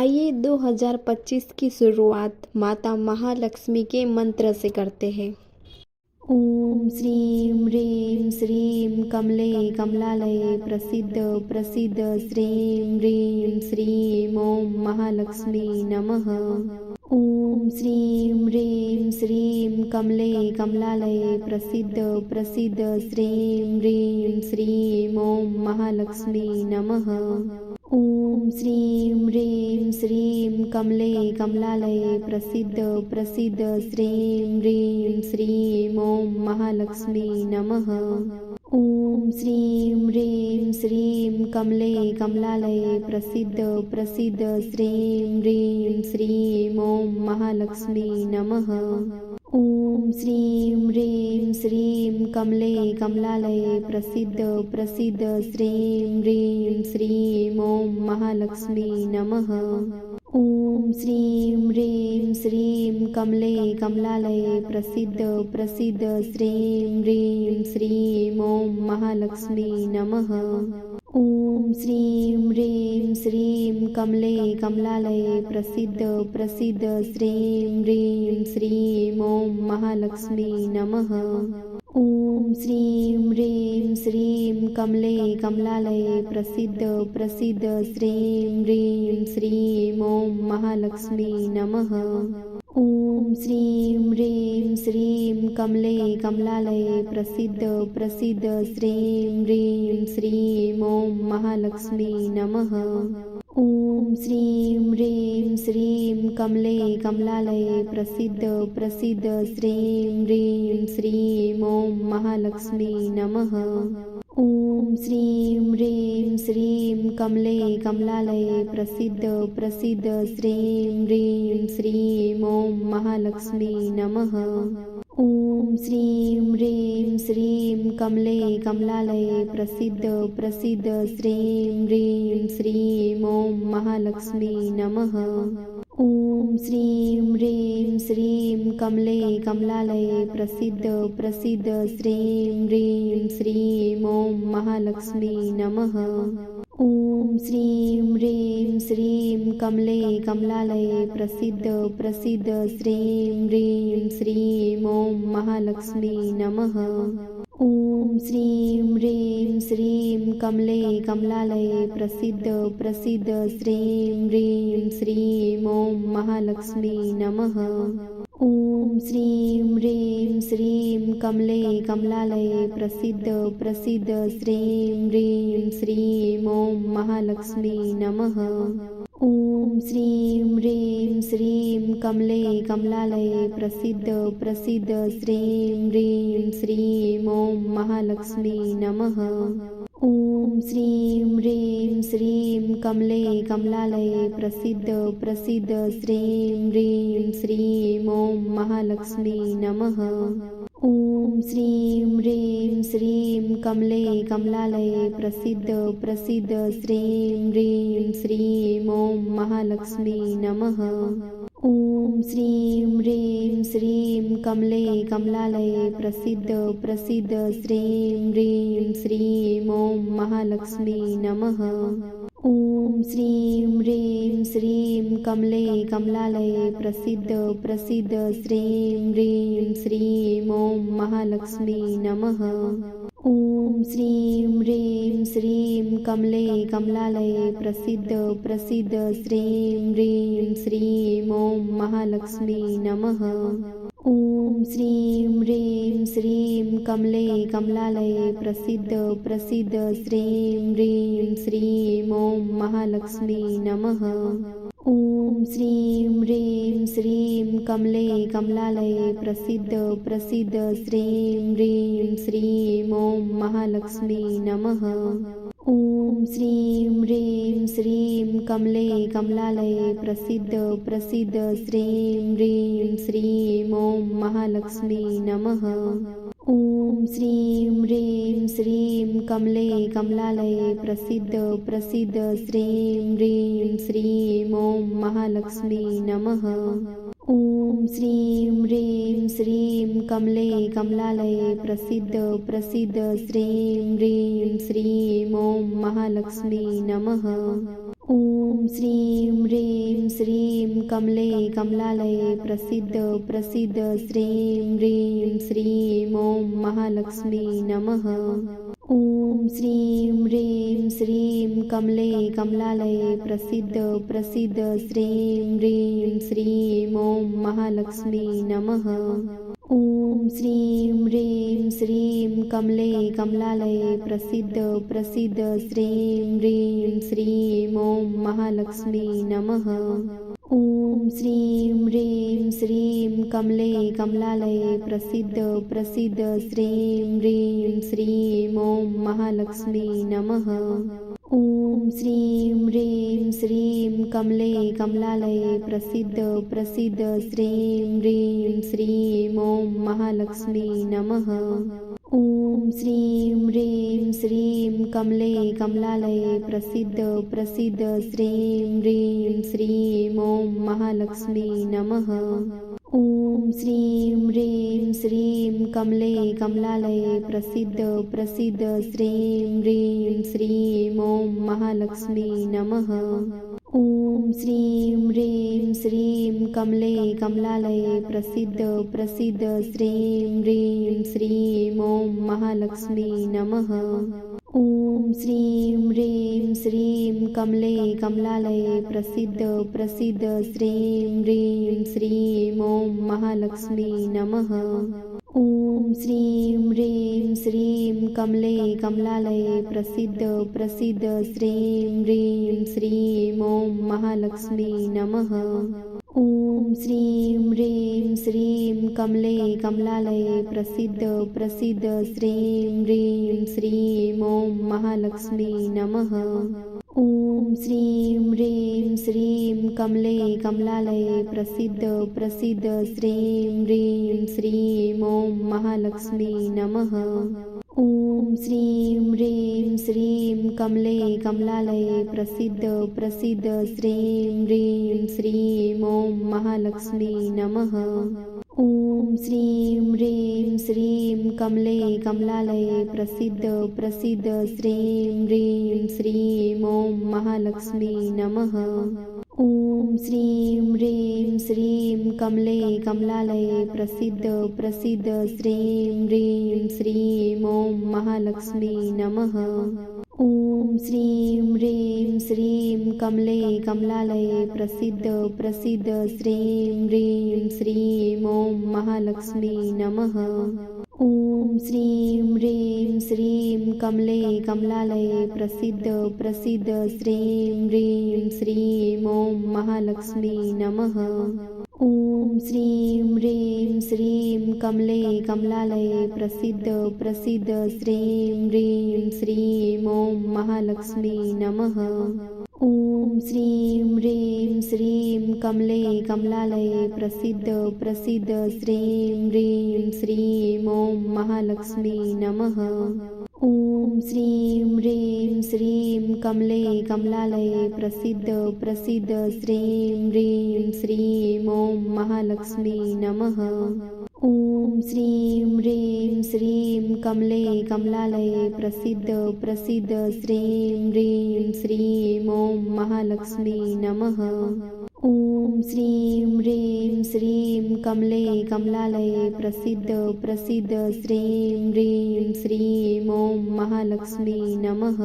आइए 2025 की शुरुआत माता महालक्ष्मी के मंत्र से करते हैं। ओम श्रीं ह्रीं श्रीं कमले कमलालये प्रसिद्ध प्रसिद्ध श्रीं ह्रीं श्रीं ओम महालक्ष्मी नमः। ओम श्रीं ह्रीं श्रीं कमले कमलालये प्रसिद्ध प्रसिद्ध श्रीं ह्रीं श्रीं ओम महालक्ष्मी नमः। ओम श्रीं ह्रीं श्रीं कमले कमलालये प्रसिद्ध प्रसिद्ध श्रीं ह्रीं श्रीं ओम महालक्ष्मी नमः। ओम श्रीं ह्रीं श्रीं कमले कमलालये प्रसिद्ध प्रसिद्ध श्रीं ह्रीं श्रीं ओम महालक्ष्मी नमः। ओम श्रीं ह्रीं श्रीं कमले कमलालये प्रसिद्ध प्रसिद्ध श्रीं ह्रीं श्रीं ओम महालक्ष्मी नमः। ओम श्रीं ह्रीं श्रीं कमले कमलालये प्रसिद्ध प्रसिद्ध श्रीं ह्रीं श्रीं ओम महालक्ष्मी नमः। ओम श्रीं ह्रीं श्रीं कमले कमलालये प्रसिद्ध प्रसिद्ध श्रीं ह्रीं श्रीं ओम महालक्ष्मी नमः। ओम श्रीं ह्रीं श्रीं कमले कमलालये प्रसिद्ध प्रसिद्ध श्रीं ह्रीं श्रीं ओम महालक्ष्मी नमः। ओम श्रीं ह्रीं श्रीं कमले कमलालये प्रसिद्ध प्रसिद्ध श्रीं ह्रीं श्रीं ओम महालक्ष्मी नमः। ओम श्रीं ह्रीं श्रीं कमले कमलालये प्रसिद्ध प्रसिद्ध श्रीं ह्रीं श्रीं ओम महालक्ष्मी नमः। ओम श्रीं ह्रीं श्रीं कमले कमलालये प्रसिद्ध प्रसिद्ध श्रीं ह्रीं श्रीं ओम महालक्ष्मी नमः। ओम श्रीं ह्रीं श्रीं कमले कमलालये प्रसिद्ध प्रसिद्ध श्रीं ह्रीं श्रीं ओम महालक्ष्मी नमः। ओम श्रीं ह्रीं श्रीं कमले कमलालये प्रसिद्ध प्रसिद्ध श्रीं ह्रीं श्रीं ओम महालक्ष्मी नमः। ओम श्रीं ह्रीं श्रीं कमले कमलालये प्रसिद्ध प्रसिद्ध श्रीं ह्रीं श्रीं ओम महालक्ष्मी नमः। ओम श्रीं ह्रीं श्रीं कमले कमलालये प्रसिद्ध प्रसिद्ध श्रीं ह्रीं श्रीं ओम महालक्ष्मी नमः। ओम श्रीं ह्रीं श्रीं कमले कमलालये प्रसिद्ध प्रसिद्ध श्रीं ह्रीं श्रीं ओम महालक्ष्मी नमः। ओम श्रीं ह्रीं श्रीं कमले कमलालये प्रसिद्ध प्रसिद्ध श्रीं ह्रीं श्रीं ओम महालक्ष्मी नमः। ओम श्रीं ह्रीं श्रीं कमले कमलालये प्रसिद्ध प्रसिद्ध श्रीं ह्रीं श्रीं ओम महालक्ष्मी नमः। ओम श्रीं ह्रीं श्रीं कमले कमलालये प्रसिद्ध प्रसिद्ध श्रीं ह्रीं श्रीं ओम महालक्ष्मी नमः। ओम श्रीं ह्रीं श्रीं कमले कमलालये प्रसिद्ध प्रसिद्ध श्रीं ह्रीं श्रीं ओम महालक्ष्मी नमः। ओम श्रीं ह्रीं श्रीं कमले कमलालये प्रसिद्ध प्रसिद्ध श्रीं ह्रीं श्रीं ओम महालक्ष्मी नमः। ओम श्रीं ह्रीं श्रीं कमले कमलालये प्रसिद्ध प्रसिद्ध श्रीं ह्रीं श्रीं ओम महालक्ष्मी नमः। ओम श्रीं ह्रीं श्रीं कमले कमलालये प्रसिद्ध प्रसिद्ध श्रीं ह्रीं श्रीं ओम महालक्ष्मी नमः। ओम श्रीं ह्रीं श्रीं कमले कमलालये प्रसिद्ध प्रसिद्ध श्रीं ह्रीं श्रीं ओम महालक्ष्मी नमः। ओम श्रीं ह्रीं श्रीं कमले कमलालये प्रसिद्ध प्रसिद्ध श्रीं ह्रीं श्रीं ओम महालक्ष्मी नमः। ओम श्रीं ह्रीं श्रीं कमले कमलालये प्रसिद्ध प्रसिद्ध श्रीं ह्रीं श्रीं ओम महालक्ष्मी नमः। ओम श्रीं ह्रीं श्रीं कमले कमलालये प्रसिद्ध प्रसिद्ध श्रीं ह्रीं श्रीं ओम महालक्ष्मी नमः। ॐ श्रीं ह्रीं श्रीं कमले कमलालये प्रसीद प्रसीद श्रीं ह्रीं श्रीं ॐ महालक्ष्मी नमः। ॐ श्रीं ह्रीं श्रीं कमले कमलालये प्रसीद प्रसीद श्रीं ह्रीं श्रीं ॐ महालक्ष्मी नमः। ॐ श्रीं ह्रीं श्रीं कमले कमलालये प्रसीद प्रसीद श्रीं ह्रीं श्रीं ॐ महालक्ष्मी नमः। ॐ श्रीं ह्रीं श्रीं कमले कमलालये प्रसीद प्रसीद श्रीं ह्रीं श्रीं ॐ महालक्ष्मी नमः। ॐ श्रीं ह्रीं श्रीं कमले कमलालये प्रसीद प्रसीद श्रीं ह्रीं श्रीं ॐ महालक्ष्मी नमः। ॐ श्रीं ह्रीं श्रीं कमले कमलालये प्रसीद प्रसीद श्रीं ह्रीं श्रीं ॐ महालक्ष्मी नमः। ॐ श्रीं ह्रीं श्रीं कमले कमलालये प्रसीद प्रसीद श्रीं ह्रीं श्रीं ॐ महालक्ष्मी नमः। ॐ श्रीं ह्रीं श्रीं कमले कमलालये प्रसीद प्रसीद श्रीं ह्रीं श्रीं ॐ महालक्ष्मी नमः। ॐ श्रीं ह्रीं श्रीं कमले कमलालये प्रसीद प्रसीद श्रीं ह्रीं श्रीं ॐ महालक्ष्मी नमः। ॐ श्रीं ह्रीं श्रीं कमले कमलालये प्रसीद प्रसीद श्रीं ह्रीं श्रीं ॐ महालक्ष्मी नमः। ॐ श्रीं ह्रीं श्रीं कमले कमलालये प्रसीद प्रसीद श्रीं ह्रीं श्रीं ॐ महालक्ष्मी नमः। ॐ श्रीं ह्रीं श्रीं कमले कमलालये प्रसीद प्रसीद श्रीं ह्रीं श्रीं ॐ महालक्ष्मी नमः। ॐ श्रीं ह्रीं श्रीं कमले कमलालये प्रसीद प्रसीद श्रीं ह्रीं श्रीं ॐ महालक्ष्मी नमः। ॐ श्रीं ह्रीं श्रीं कमले कमलालये प्रसीद प्रसीद श्रीं ह्रीं श्रीं ॐ महालक्ष्मी नमः। ॐ श्रीं ह्रीं श्रीं कमले कमलालये प्रसीद प्रसीद श्रीं ह्रीं श्रीं ॐ महालक्ष्मी नमः। ॐ श्रीं ह्रीं श्रीं कमले कमलालये प्रसीद प्रसीद श्रीं ह्रीं श्रीं ॐ महालक्ष्मी नमः। ॐ श्रीं ह्रीं श्रीं कमले कमलालये प्रसीद प्रसीद श्रीं ह्रीं श्रीं ॐ महालक्ष्मी नमः। ॐ श्रीं ह्रीं श्रीं कमले कमलालये प्रसीद प्रसीद श्रीं ह्रीं श्रीं ॐ महालक्ष्मी नमः। ॐ श्रीं ह्रीं श्रीं कमले कमलालये प्रसीद प्रसीद श्रीं ह्रीं श्रीं ॐ महालक्ष्मी नमः। ॐ श्रीं ह्रीं श्रीं कमले कमलालये प्रसीद प्रसीद श्रीं ह्रीं श्रीं ॐ महालक्ष्मी नमः। ॐ श्रीं ह्रीं श्रीं कमले कमलालये प्रसीद प्रसीद श्रीं ह्रीं श्रीं ॐ महालक्ष्मी नमः। ॐ श्रीं ह्रीं श्रीं कमले कमलालये प्रसीद प्रसीद श्रीं ह्रीं श्रीं ॐ महालक्ष्मी नमः।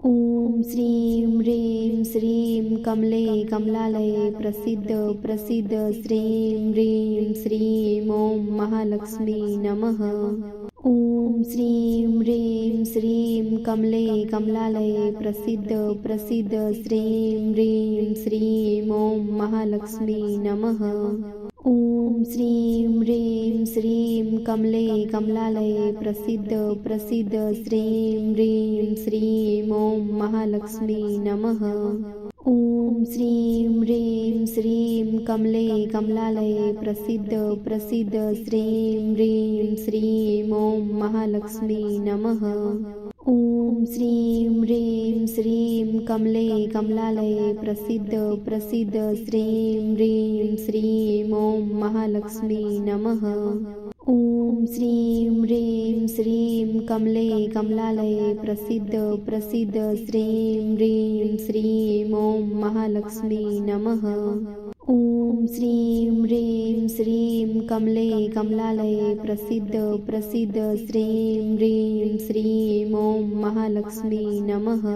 ॐ श्रीं ह्रीं श्रीं कमले कमलालये प्रसीद प्रसीद श्रीं ह्रीं श्रीं ॐ महालक्ष्मी नमः। ॐ श्रीं ह्रीं श्रीं कमले कमलालये प्रसीद प्रसीद श्रीं ह्रीं श्रीं ॐ महालक्ष्मी नमः। ॐ श्रीं ह्रीं श्रीं कमले कमलालये प्रसीद प्रसीद श्रीं ह्रीं श्रीं ॐ महालक्ष्मी नमः। ॐ श्रीं ह्रीं श्रीं कमले कमलालये प्रसीद प्रसीद श्रीं ह्रीं श्रीं ॐ महालक्ष्मी नमः। ॐ श्रीं ह्रीं श्रीं कमले कमलालये प्रसीद प्रसीद श्रीं ह्रीं श्रीं ॐ महालक्ष्मी नमः। ॐ श्रीं ह्रीं श्रीं कमले कमलालये प्रसीद प्रसीद श्रीं ह्रीं श्रीं ॐ महालक्ष्मी नमः। ॐ श्रीं ह्रीं श्रीं कमले कमलालये प्रसीद प्रसीद श्रीं ह्रीं श्रीं ॐ महालक्ष्मी नमः।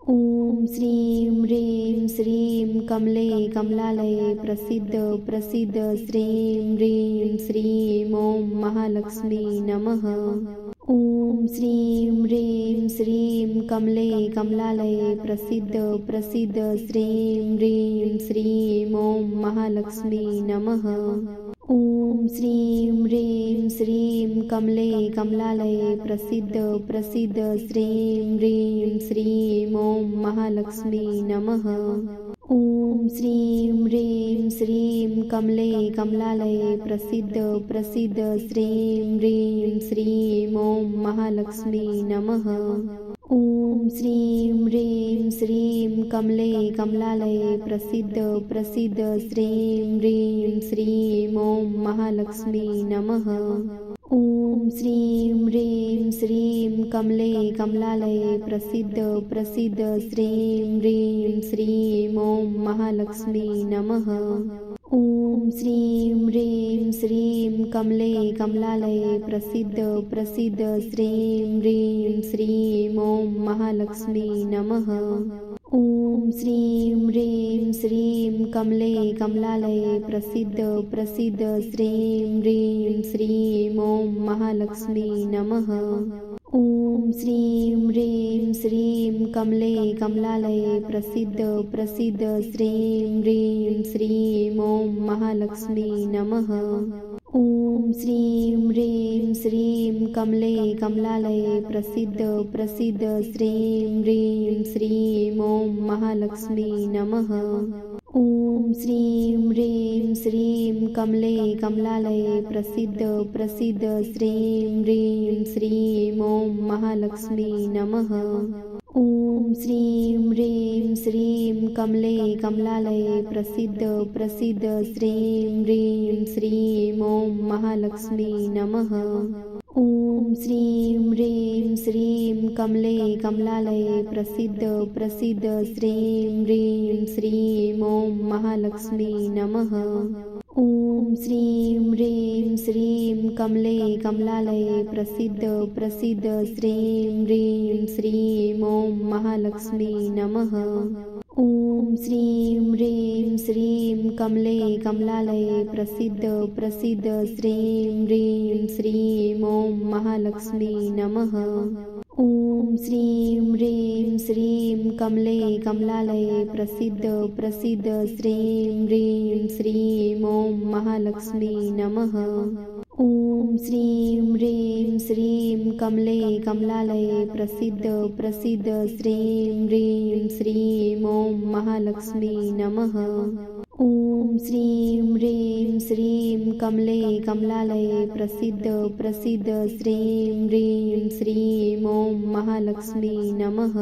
ॐ श्रीं ह्रीं श्रीं कमले कमलालये प्रसीद प्रसीद श्रीं ह्रीं श्रीं ॐ महालक्ष्मी नमः। ॐ श्रीं ह्रीं श्रीं कमले कमलालये प्रसीद प्रसीद श्रीं ह्रीं श्रीं ॐ महालक्ष्मी नमः। ॐ श्रीं ह्रीं श्रीं कमले कमलालये प्रसीद प्रसीद श्रीं ह्रीं श्रीं ॐ महालक्ष्मी नमः। ॐ श्रीं ह्रीं श्रीं कमले कमलालये प्रसीद प्रसीद श्रीं ह्रीं श्रीं ॐ महालक्ष्मी नमः। ॐ श्रीं ह्रीं श्रीं कमले कमलालये प्रसीद प्रसीद श्रीं ह्रीं श्रीं ॐ महालक्ष्मी नमः। ॐ श्रीं ह्रीं श्रीं कमले कमलालये प्रसीद प्रसीद श्रीं ह्रीं श्रीं ॐ महालक्ष्मी नमः। ॐ श्रीं ह्रीं श्रीं कमले कमलालये प्रसीद प्रसीद श्रीं ह्रीं श्रीं ॐ महालक्ष्मी नमः। ॐ श्रीं ह्रीं श्रीं कमले कमलालये प्रसीद प्रसीद श्रीं ह्रीं श्रीं ॐ महालक्ष्मी नमः। ॐ श्रीं ह्रीं श्रीं कमले कमलालये प्रसीद प्रसीद श्रीं ह्रीं श्रीं ॐ महालक्ष्मी नमः। ॐ श्रीं ह्रीं श्रीं कमले कमलालये प्रसीद प्रसीद श्रीं ह्रीं श्रीं ॐ महालक्ष्मी नमः। ॐ श्रीं ह्रीं श्रीं कमले कमलालये प्रसीद प्रसीद श्रीं ह्रीं श्रीं ॐ महालक्ष्मी नमः। ॐ श्रीं ह्रीं श्रीं कमले कमलालये प्रसीद प्रसीद श्रीं ह्रीं श्रीं ॐ महालक्ष्मी नमः। ॐ श्रीं ह्रीं श्रीं कमले कमलालये प्रसीद प्रसीद श्रीं ह्रीं श्रीं ॐ महालक्ष्मी नमः। ॐ श्रीं ह्रीं श्रीं कमले कमलालये प्रसीद प्रसीद श्रीं ह्रीं श्रीं ॐ महालक्ष्मी नमः। ॐ श्रीं ह्रीं श्रीं कमले कमलालये प्रसीद प्रसीद श्रीं ह्रीं श्रीं ॐ महालक्ष्मी नमः। ॐ श्रीं ह्रीं श्रीं कमले कमलालये प्रसीद प्रसीद श्रीं ह्रीं श्रीं ॐ महालक्ष्मी नमः। ॐ श्रीं ह्रीं श्रीं कमले कमलालये प्रसीद प्रसीद श्रीं ह्रीं श्रीं ॐ महालक्ष्मी नमः। ॐ श्रीं ह्रीं श्रीं कमले कमलालये प्रसीद प्रसीद श्रीं ह्रीं श्रीं ॐ महालक्ष्मी नमः।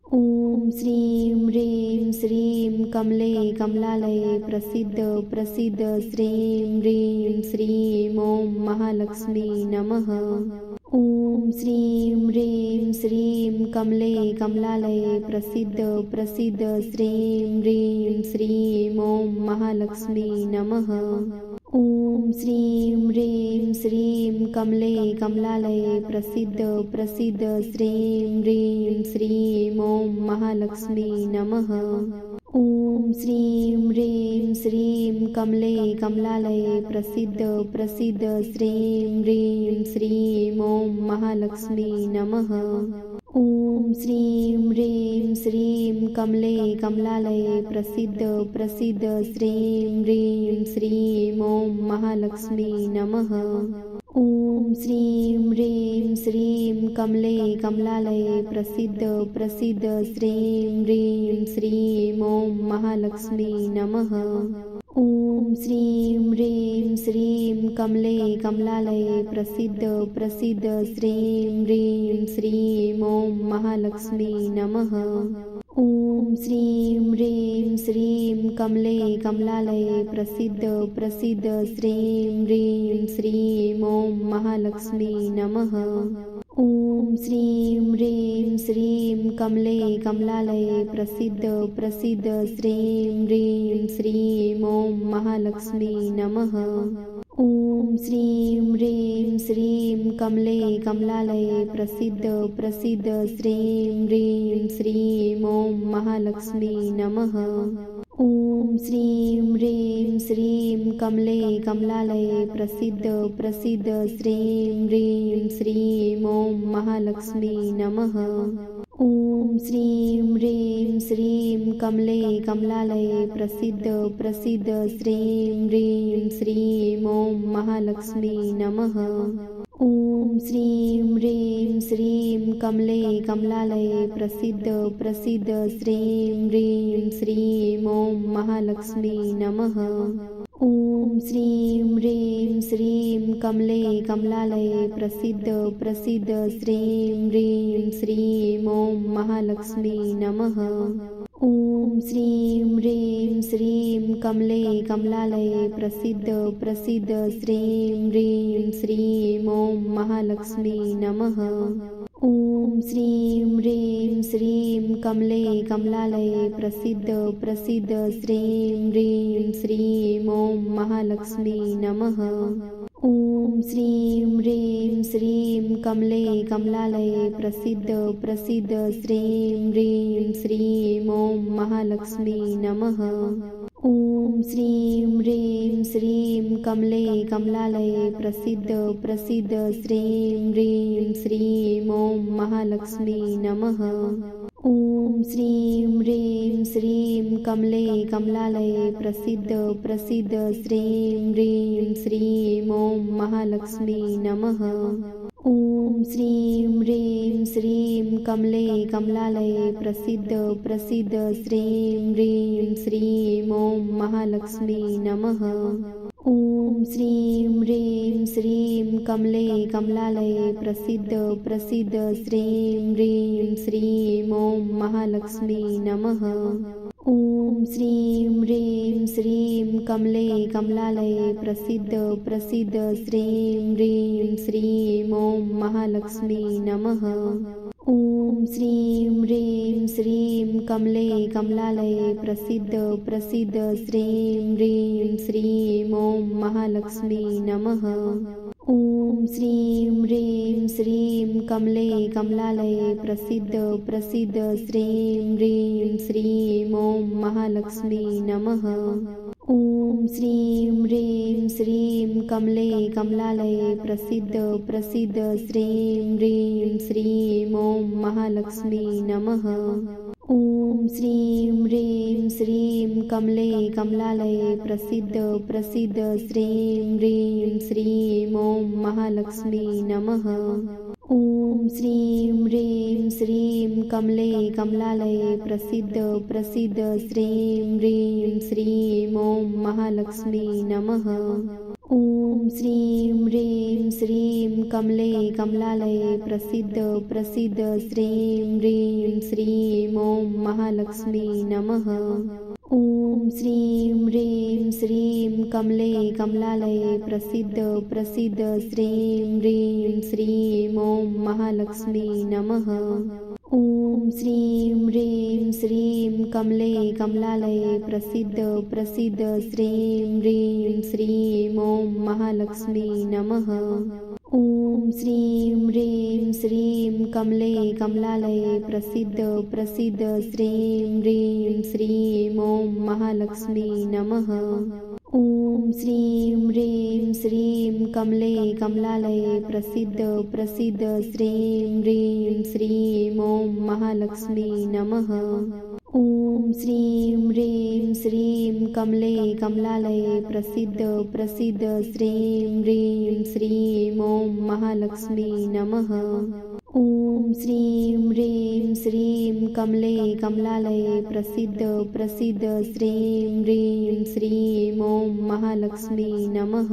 ॐ श्रीं ह्रीं श्रीं कमले कमलालये प्रसीद प्रसीद श्रीं ह्रीं श्रीं ॐ महालक्ष्मी नमः। ॐ श्रीं ह्रीं श्रीं कमले कमलालये प्रसीद प्रसीद श्रीं ह्रीं श्रीं ॐ महालक्ष्मी नमः। ॐ श्रीं ह्रीं श्रीं कमले कमलालये प्रसीद प्रसीद श्रीं ह्रीं श्रीं ॐ महालक्ष्मी नमः। ॐ श्रीं ह्रीं श्रीं कमले कमलालये प्रसीद प्रसीद श्रीं ह्रीं श्रीं ॐ महालक्ष्मी नमः। ॐ श्रीं ह्रीं श्रीं कमले कमलालये प्रसीद प्रसीद श्रीं ह्रीं श्रीं ॐ महालक्ष्मी नमः। ॐ श्रीं ह्रीं श्रीं कमले कमलालये प्रसीद प्रसीद श्रीं ह्रीं श्रीं ॐ महालक्ष्मी नमः। ॐ श्रीं ह्रीं श्रीं कमले कमलालये प्रसीद प्रसीद श्रीं ह्रीं श्रीं ॐ महालक्ष्मी नमः। ॐ श्रीं ह्रीं श्रीं कमले कमलालये प्रसीद प्रसीद श्रीं ह्रीं श्रीं ॐ महालक्ष्मी नमः। ॐ श्रीं ह्रीं श्रीं कमले कमलालये प्रसीद प्रसीद श्रीं ह्रीं श्रीं ॐ महालक्ष्मी नमः। ॐ श्रीं ह्रीं श्रीं कमले कमलालये प्रसीद प्रसीद श्रीं ह्रीं श्रीं ॐ महालक्ष्मी नमः। ॐ श्रीं ह्रीं श्रीं कमले कमलालये प्रसीद प्रसीद श्रीं ह्रीं श्रीं ॐ महालक्ष्मी नमः। ॐ श्रीं ह्रीं श्रीं कमले कमलालये प्रसीद प्रसीद श्रीं ह्रीं श्रीं ॐ महालक्ष्मी नमः। ॐ श्रीं ह्रीं श्रीं कमले कमलालये प्रसीद प्रसीद श्रीं ह्रीं श्रीं ॐ महालक्ष्मी नमः। ॐ श्रीं ह्रीं श्रीं कमले कमलालये प्रसीद प्रसीद श्रीं ह्रीं श्रीं ॐ महालक्ष्मी नमः। ॐ श्रीं ह्रीं श्रीं कमले कमलालये प्रसीद प्रसीद श्रीं ह्रीं श्रीं ॐ महालक्ष्मी नमः। ॐ श्रीं ह्रीं श्रीं कमले कमलालये प्रसीद प्रसीद श्रीं ह्रीं श्रीं ॐ महालक्ष्मी नमः। ॐ श्रीं ह्रीं श्रीं कमले कमलालये प्रसीद प्रसीद श्रीं ह्रीं श्रीं ॐ महालक्ष्मी नमः। ॐ श्रीं ह्रीं श्रीं कमले कमलालये प्रसीद प्रसीद श्रीं ह्रीं श्रीं ॐ महालक्ष्मी नमः। ॐ श्रीं ह्रीं श्रीं कमले कमलालये प्रसीद प्रसीद श्रीं ह्रीं श्रीं ॐ महालक्ष्मी नमः। ॐ श्रीं ह्रीं श्रीं कमले कमलालये प्रसीद प्रसीद श्रीं ह्रीं श्रीं ॐ महालक्ष्मी नमः। ॐ श्रीं ह्रीं श्रीं कमले कमलालये प्रसीद प्रसीद श्रीं ह्रीं श्रीं ॐ महालक्ष्मी नमः। ॐ श्रीं ह्रीं श्रीं कमले कमलालये प्रसीद प्रसीद श्रीं ह्रीं श्रीं ॐ महालक्ष्मी नमः। ॐ श्रीं ह्रीं श्रीं कमले कमलालये प्रसीद प्रसीद श्रीं ह्रीं श्रीं ॐ महालक्ष्मी नमः। ॐ श्रीं ह्रीं श्रीं कमले कमलालये प्रसीद प्रसीद श्रीं ह्रीं श्रीं ॐ महालक्ष्मी नमः। ॐ श्रीं ह्रीं श्रीं कमले कमलालये प्रसीद प्रसीद श्रीं ह्रीं श्रीं ॐ महालक्ष्मी नमः। ॐ श्रीं ह्रीं श्रीं कमले कमलालये प्रसीद प्रसीद श्रीं ह्रीं श्रीं ॐ महालक्ष्मी नमः। ॐ श्रीं ह्रीं श्रीं कमले कमलालये प्रसीद प्रसीद श्रीं ह्रीं श्रीं ॐ महालक्ष्मी नमः। ॐ श्रीं ह्रीं श्रीं कमले कमलालये प्रसीद प्रसीद श्रीं ह्रीं श्रीं ॐ महालक्ष्मी नमः। ॐ श्रीं ह्रीं श्रीं कमले कमलालये प्रसीद प्रसीद श्रीं ह्रीं श्रीं ॐ महालक्ष्मी नमः। ॐ श्रीं ह्रीं श्रीं कमले कमलालये प्रसीद प्रसीद श्रीं ह्रीं श्रीं ॐ महालक्ष्मी नमः। ॐ श्रीं ह्रीं श्रीं कमले कमलालये प्रसीद प्रसीद श्रीं ह्रीं श्रीं ॐ महालक्ष्मी नमः। ॐ श्रीं ह्रीं श्रीं कमले कमलालये प्रसीद प्रसीद श्रीं ह्रीं श्रीं ॐ महालक्ष्मी नमः। ॐ श्रीं ह्रीं श्रीं कमले कमलालये प्रसीद प्रसीद श्रीं ह्रीं श्रीं ॐ महालक्ष्मी नमः। ॐ श्रीं ह्रीं श्रीं कमले कमलालये प्रसीद प्रसीद श्रीं ह्रीं श्रीं ॐ महालक्ष्मी नमः।